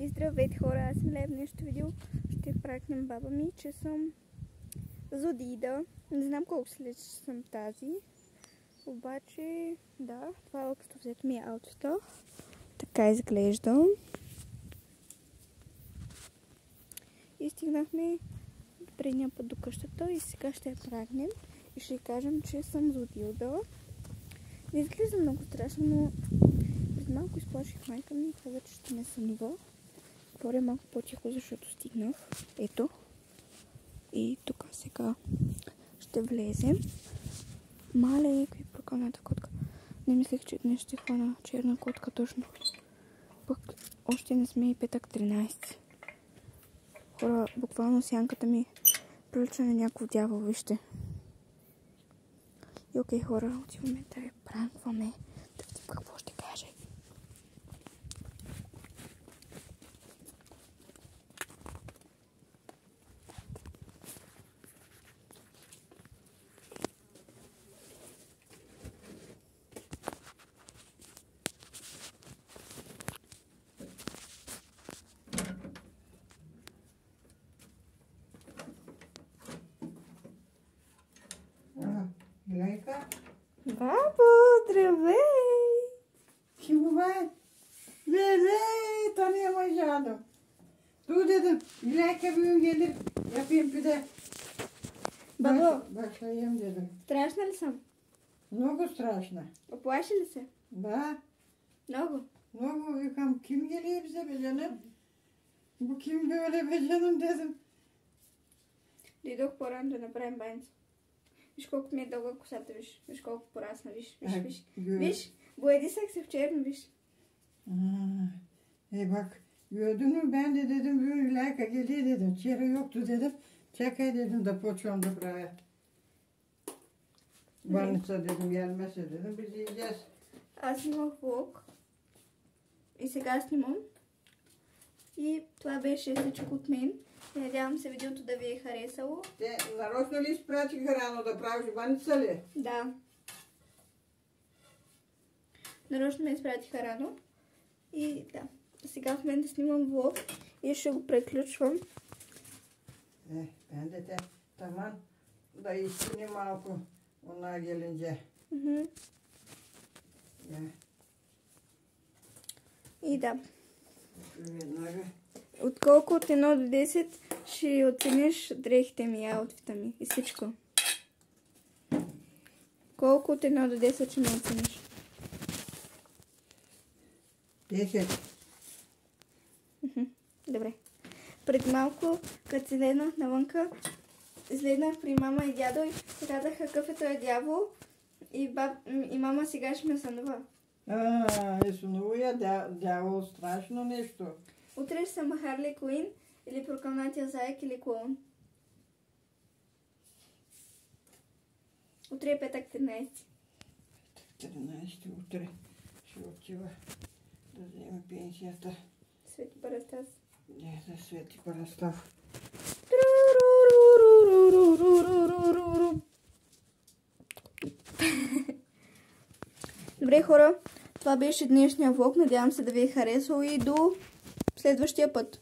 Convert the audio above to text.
И здравейте хора, аз съм Лев. В днешното видео ще пракнем баба ми, че съм Зодида. Не знам колко след съм тази. Обаче, да, това е общо взето ми е аутфита. Така изглежда. И стигнахме предния път до къщата и сега ще я прагнем и ще кажем, че съм Зодида. Не изглежда много страшно, но пред малко изплаших майка ми и каза, че ще ме сънува. Говоря малко по-тихо, защото стигнах. Ето. И тук сега ще влезем. Мале, какви прокълната котка. Не мислех, че днес ще хвана черна котка точно. Пък още не сме и петък 13. Хора, буквално сянката ми прилича на някакво дявол, вижте. И окей, хора, отиваме да я пранкваме. Да видим какво ще каже. Лейка? Бабо, здравей! Хубава е. Леле, то не е мъжано. Ту дедо, Лейка би им гедер, я пием пиде. Бабо, Башла ем дедо. страшна ли съм? Много страшна. Оплаши ли се? Да, Много. много викам, ким гели bize becanım? Bu kim böyle becanım dedim. Дойдох по-рано да направим баница. Виж колко ми е дълга косата, виж. Виж колко порасна, виж. Виж. Виж, боядисах се в черно, виж. Bak gördün mü ben de dedim böyle Leyka geliyor dedim. Çere yoktu dedim. Çekay dedim de poçom da buraya. Banıca dedim gelmezse dedim biz yiyeceğiz. Аз снимах влог. И сега снимам. И това беше всичко от мен. Надявам се видеото да ви е харесало. Те нарочно ли изпратиха рано да правиш баница ли? Да. Нарочно ме изпратиха рано. И да. Сега в момента снимам влог и ще го преключвам. Ben de tamam da işini malko onlar gelince. Ya. И да. Веднага. От колко от 1 до 10 ще оцениш дрехите ми, аутфита ми и всичко? Колко от 1 до 10 ще ме оцениш? 10. Добре. Пред малко, като се леднах навънка, изледнах при мама и дядо и казаха какъв е този дявол и мама сега ще ме сънува. Сънува дявол страшно нещо. Утре ще съм Харли Куин или прокълнатия заек или клоун. Утре е петък 13. 13 утре ще отива да вземе пенсията. Свети Парастас. Не, за Свети Парастав. Добре, хора, това беше днешния влог. Надявам се да ви е харесало и до следващия път.